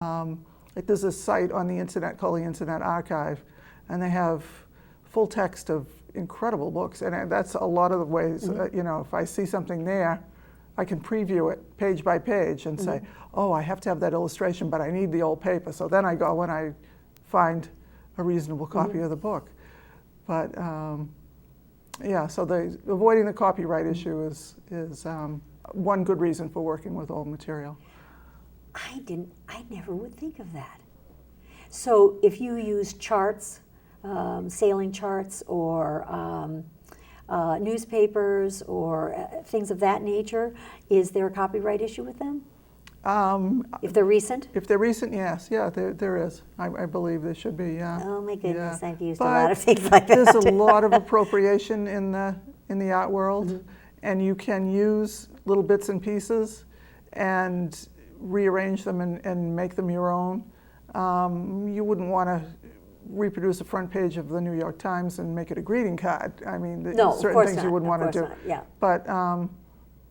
Like there's a site on the internet called the Internet Archive, and they have full text of incredible books, and that's a lot of the ways, you know, if I see something there, I can preview it page by page and say, oh, I have to have that illustration, but I need the old paper. So then I go and I find a reasonable copy of the book. But yeah, so avoiding the copyright issue is one good reason for working with old material. I never would think of that. So if you use charts, sailing charts, or newspapers, or things of that nature, is there a copyright issue with them? If they're recent? If they're recent, yes. Yeah, there is. I believe there should be, yeah. Oh my goodness, yeah. I've used a lot of things like that. There's a lot of appropriation in the art world, and you can use little bits and pieces and rearrange them and make them your own. You wouldn't want to reproduce a front page of the New York Times and make it a greeting card. I mean, no, certain things you wouldn't want to do. Not. Yeah. But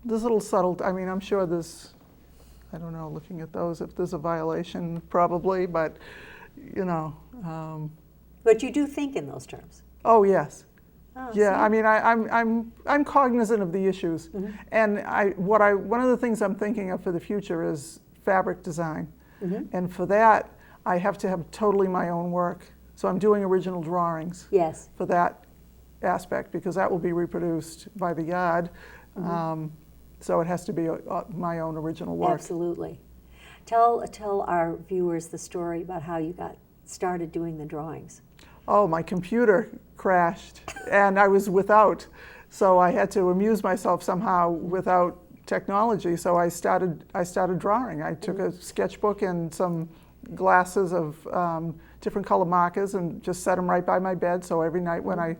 there's little subtle, I mean, I'm sure there's, I don't know, looking at those, if there's a violation, probably, but, you know. But you do think in those terms? Oh, yes. Oh, yeah, see? I mean, I'm cognizant of the issues. And one of the things I'm thinking of for the future is fabric design. And for that, I have to have totally my own work. So I'm doing original drawings for that aspect, because that will be reproduced by the yard. So it has to be my own original work. Absolutely. Tell our viewers the story about how you got started doing the drawings. Oh, my computer crashed, and I was without. So I had to amuse myself somehow without technology. So I started drawing. I took a sketchbook and some glasses of different color markers and just set them right by my bed. So every night when I,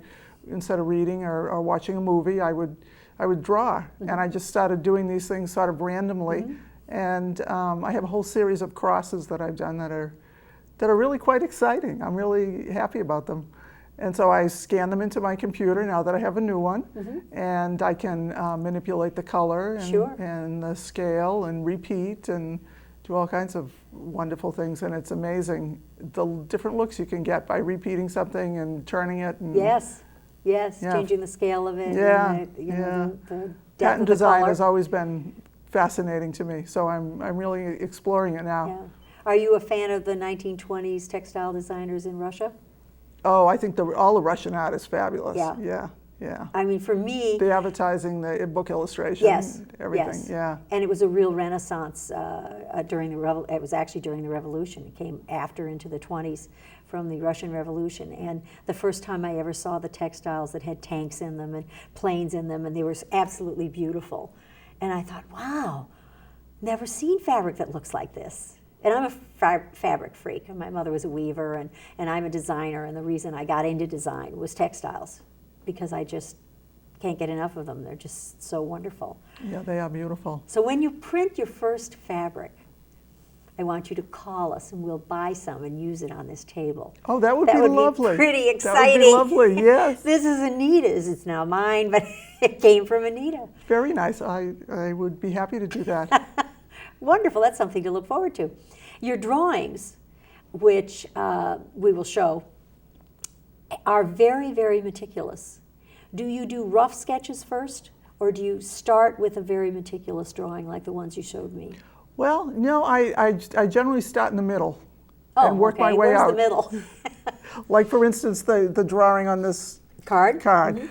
instead of reading or watching a movie, I would draw. And I just started doing these things sort of randomly. And I have a whole series of crosses that I've done that are really quite exciting. I'm really happy about them. And so I scan them into my computer now that I have a new one, and I can manipulate the color and the scale and repeat and do all kinds of wonderful things. And it's amazing the different looks you can get by repeating something and turning it. And yes, changing the scale of it. Yeah, and the depth pattern of the design color has always been fascinating to me. So I'm really exploring it now. Yeah. Are you a fan of the 1920s textile designers in Russia? Oh, I think all the Russian art is fabulous. Yeah. I mean, for me, the advertising, the book illustration, everything. Yeah. And it was a real renaissance during it was actually during the Revolution. It came after into the 20s from the Russian Revolution. And the first time I ever saw the textiles that had tanks in them and planes in them, and they were absolutely beautiful. And I thought, wow, never seen fabric that looks like this. And I'm a fabric freak, and my mother was a weaver, and I'm a designer, and the reason I got into design was textiles, because I just can't get enough of them. They're just so wonderful. Yeah, they are beautiful. So when you print your first fabric, I want you to call us, and we'll buy some and use it on this table. Oh, that would be lovely. Be pretty exciting. That would be lovely, yes. This is Anita's. It's now mine, but it came from Anita. Very nice. I would be happy to do that. Wonderful. That's something to look forward to. Your drawings, which we will show, are very, very meticulous. Do you do rough sketches first, or do you start with a very meticulous drawing like the ones you showed me? Well, no, I generally start in the middle and work my way out. Where's the middle? Like, for instance, the drawing on this card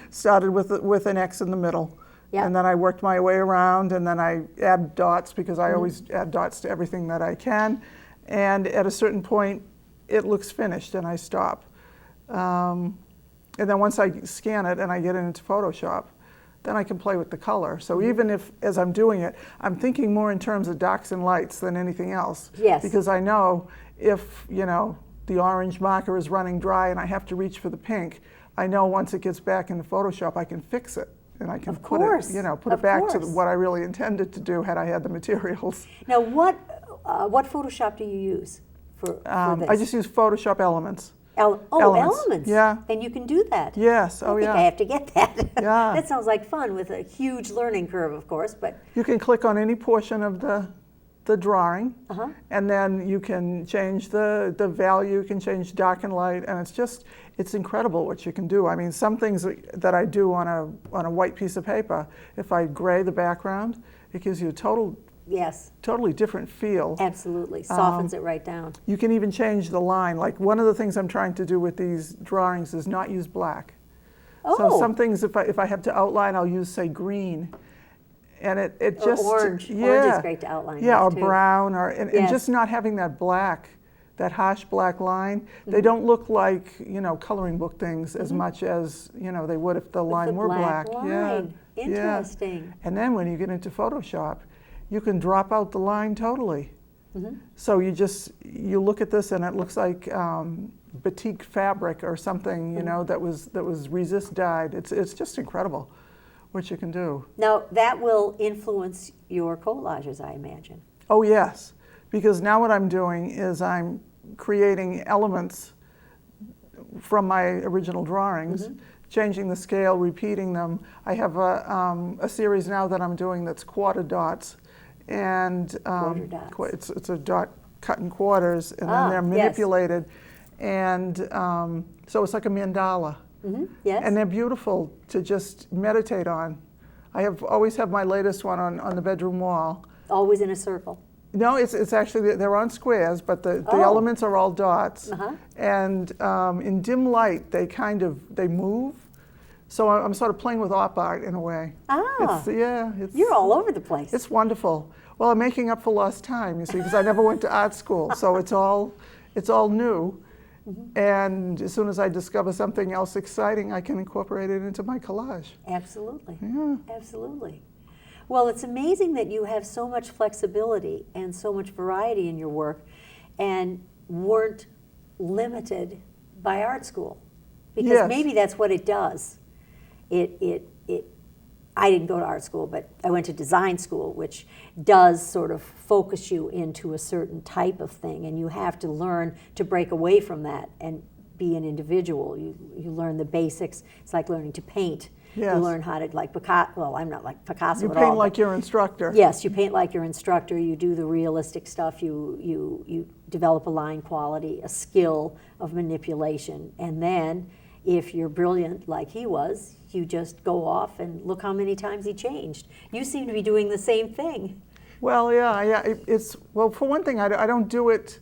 started with an X in the middle. Yep. And then I worked my way around, and then I add dots, because I always add dots to everything that I can. And at a certain point, it looks finished, and I stop. And then once I scan it and I get it into Photoshop, then I can play with the color. So even if, as I'm doing it, I'm thinking more in terms of darks and lights than anything else. Yes. Because I know if, you know, the orange marker is running dry and I have to reach for the pink, I know once it gets back into Photoshop, I can fix it. And I can put it back to what I really intended to do had I had the materials. Now, what Photoshop do you use for this? I just use Photoshop Elements. Elements. Yeah. And you can do that. Yes. I think I have to get that. Yeah. That sounds like fun, with a huge learning curve, of course. But you can click on any portion of the the drawing, Uh-huh. and then you can change the value, you can change dark and light, and it's incredible what you can do. I mean, some things that I do on a white piece of paper, if I gray the background, it gives you a Yes, totally different feel. absolutely. Softens it right down. You can even change the line. Like, one of the things I'm trying to do with these drawings is not use black. So Oh. some things, if I have to outline, I'll use, say, green. And it Or just, orange. yeah. Orange is great to outline Yeah, or with, too. brown, and Yes. just not having that black, that harsh black line. Mm-hmm. They don't look like, coloring book things as much as, they would if the With line the were black. line. Yeah. Interesting. And then when you get into Photoshop, you can drop out the line totally. Mm-hmm. So you look at this and it looks like batik fabric or something, that was resist dyed. It's just incredible what you can do. Now, that will influence your collages, I imagine. Oh yes, because now what I'm doing is I'm creating elements from my original drawings, changing the scale, repeating them. I have a series now that I'm doing that's quarter dots, and Quarter dots. it's a dot cut in quarters, and then they're yes. manipulated, and so it's like a mandala. Yes. And they're beautiful to just meditate on. Always have my latest one on the bedroom wall. Always in a circle. No, it's actually, they're on squares, but the Oh. elements are all dots. Uh-huh. And in dim light, they move. So I'm sort of playing with op art in a way. Ah. You're all over the place. It's wonderful. Well, I'm making up for lost time, you see, because I never went to art school, so it's all new. And as soon as I discover something else exciting, I can incorporate it into my collage. Absolutely. Yeah. Absolutely. Well, it's amazing that you have so much flexibility and so much variety in your work and weren't limited by art school. Because Yes. maybe that's what it does. I didn't go to art school, but I went to design school, which does sort of focus you into a certain type of thing, and you have to learn to break away from that and be an individual. You learn the basics. It's like learning to paint. Yes. You learn how to, like Picasso, well, I'm not like Picasso You at all. paint like but your instructor. yes, you paint like your instructor. You do the realistic stuff. You develop a line quality, a skill of manipulation, and then if you're brilliant like he was, you just go off and look how many times he changed. You seem to be doing the same thing. Well, yeah. Well, for one thing, I don't do it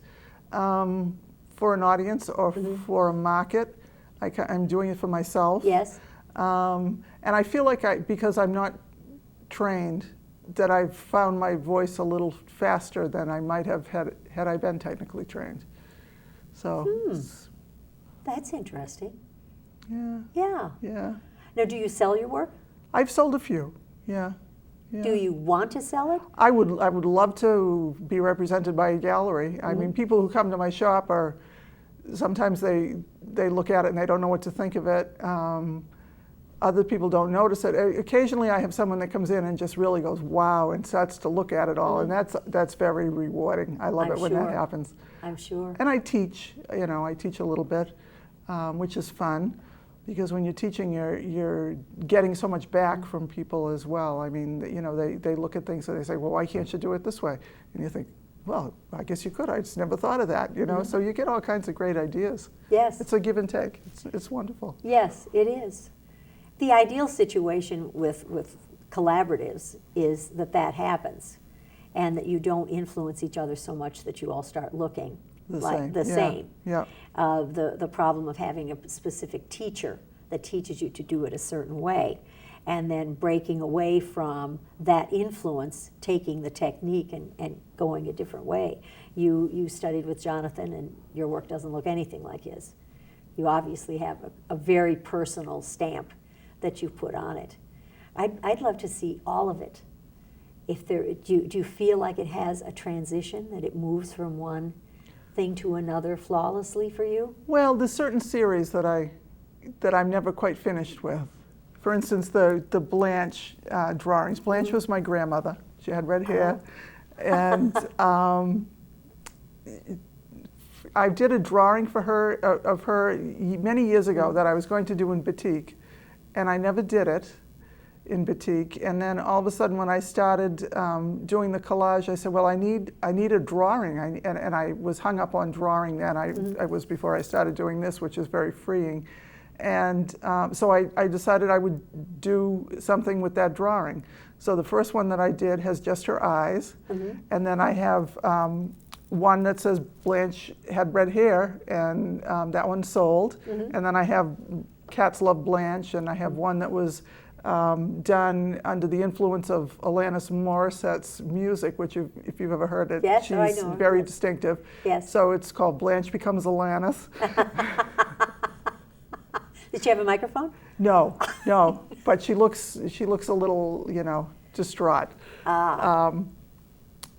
for an audience or for a market. I'm doing it for myself. Yes. And I feel like because I'm not trained, that I've found my voice a little faster than I might have had I been technically trained. So, That's interesting. yeah, Yeah. yeah. Now, do you sell your work? I've sold a few, yeah. Do you want to sell it? I would love to be represented by a gallery. I mean, people who come to my shop sometimes they look at it and they don't know what to think of it. Other people don't notice it. Occasionally I have someone that comes in and just really goes, wow, and starts to look at it all, and that's very rewarding. I love I'm it when sure. that happens. I'm sure. And I teach a little bit, which is fun, because when you're teaching, you're getting so much back from people as well. I mean, they look at things and they say, well, why can't you do it this way? And you think, well, I guess you could. I just never thought of that, So you get all kinds of great ideas. Yes. It's a give and take. It's wonderful. Yes, it is. The ideal situation with collaboratives is that happens, and that you don't influence each other so much that you all start looking like the same. Yeah. The problem of having a specific teacher that teaches you to do it a certain way, and then breaking away from that influence, taking the technique and going a different way. You studied with Jonathan, and your work doesn't look anything like his. You obviously have a very personal stamp that you put on it. I'd love to see all of it. Do you feel like it has a transition, that it moves from one thing to another flawlessly for you? Well, there's certain series that I'm never quite finished with. For instance, the Blanche drawings. Blanche was my grandmother. She had red hair, and I did a drawing for her of her many years ago that I was going to do in batik, and I never did it. in batik. And then all of a sudden when I started doing the collage, I said, well, I need a drawing. And I was hung up on drawing then. I was before I started doing this, which is very freeing. And so I decided I would do something with that drawing. So the first one that I did has just her eyes. And then I have one that says Blanche had red hair, and that one sold. And then I have Cats Love Blanche, and I have one that was done under the influence of Alanis Morissette's music, which if you've ever heard it, yes, she's I know. very distinctive. Yes. So it's called Blanche Becomes Alanis. Did she have a microphone? No, no, but she looks a little, you know, distraught.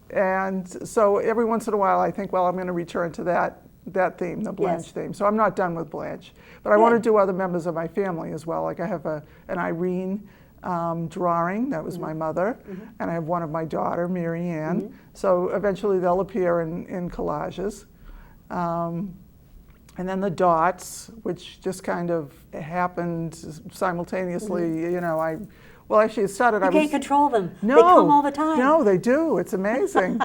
And so every once in a while I think, well, I'm going to return to that theme, the Blanche theme. So I'm not done with Blanche. But I want to do other members of my family as well. Like I have an Irene drawing, that was my mother, and I have one of my daughter, Mary Ann. So eventually they'll appear in collages. And then the dots, which just kind of happened simultaneously, you know, well, actually, it started. You can't control them. No, they come all the time. No, they do. It's amazing.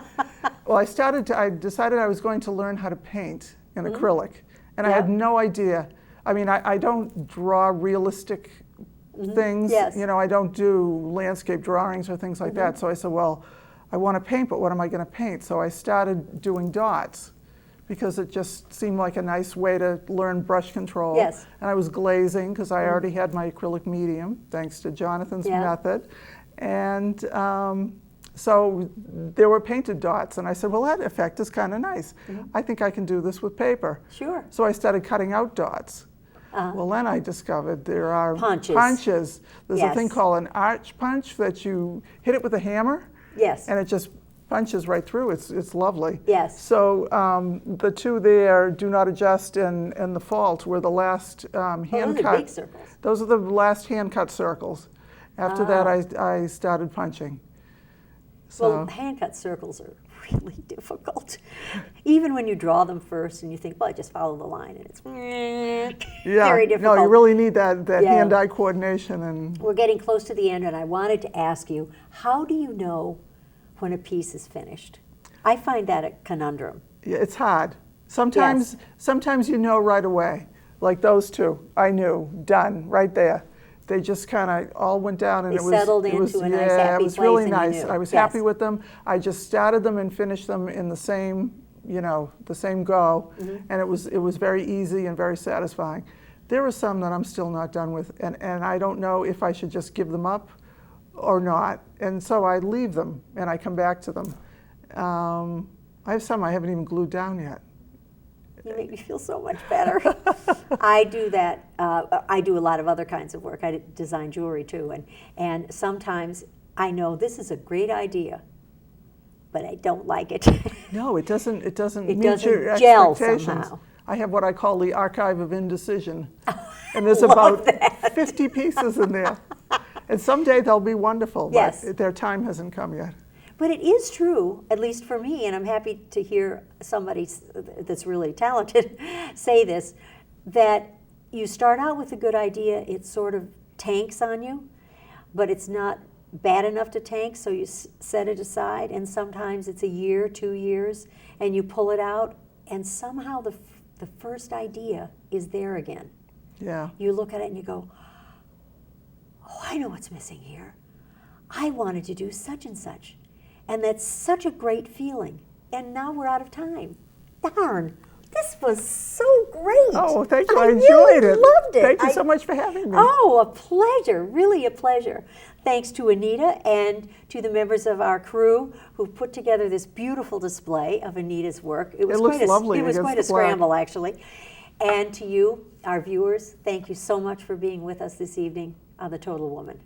Well, I decided I was going to learn how to paint in acrylic, and I had no idea. I mean, I don't draw realistic things. Yes. You know, I don't do landscape drawings or things like that. So I said, well, I want to paint, but what am I going to paint? So I started doing dots, because it just seemed like a nice way to learn brush control. Yes. And I was glazing because I already had my acrylic medium, thanks to Jonathan's method. And so there were painted dots, and I said, well, that effect is kind of nice. I think I can do this with paper. Sure. So I started cutting out dots. Well, then I discovered there are punches. There's a thing called an arch punch that you hit it with a hammer. Yes. And it just punches right through. It's lovely. Yes. So the two there, Do Not Adjust and The Fault, were the last hand those cut. are big circles. Those are the last hand cut circles. After that, I started punching. So, well, hand cut circles are really difficult. Even when you draw them first and you think, well, I just follow the line, and it's very difficult. No, you really need that hand-eye coordination. And we're getting close to the end, and I wanted to ask you, how do you know when a piece is finished? I find that a conundrum. Yeah, it's hard. Sometimes you know right away. Like those two, I knew, done, right there. They just kind of all went down, and They settled into a nice, happy it was place, really and you nice. knew. I was happy with them. I just started them and finished them in the same, the same go, and it was very easy and very satisfying. There are some that I'm still not done with, and I don't know if I should just give them up or not, and so I leave them and I come back to them. I have some I haven't even glued down yet. You make me feel so much better. I do that. I do a lot of other kinds of work. I design jewelry too, and sometimes I know this is a great idea, but I don't like it. No, it doesn't. It doesn't It meet doesn't your gel expectations. somehow. I have what I call the archive of indecision, and there's about 50 pieces in there. And someday they'll be wonderful, but their time hasn't come yet. But it is true, at least for me, and I'm happy to hear somebody that's really talented say this, that you start out with a good idea, it sort of tanks on you, but it's not bad enough to tank, so you set it aside, and sometimes it's a year, 2 years, and you pull it out, and somehow the first idea is there again. Yeah. You look at it and you go, oh, I know what's missing here. I wanted to do such and such. And that's such a great feeling. And now we're out of time. Darn, this was so great. Oh, thank you. I really enjoyed it. Loved it. Thank you so much for having me. Oh, a pleasure, really a pleasure. Thanks to Anita and to the members of our crew who put together this beautiful display of Anita's work. It looks lovely. It was quite a scramble, actually. And to you, our viewers, thank you so much for being with us this evening on The Total Woman.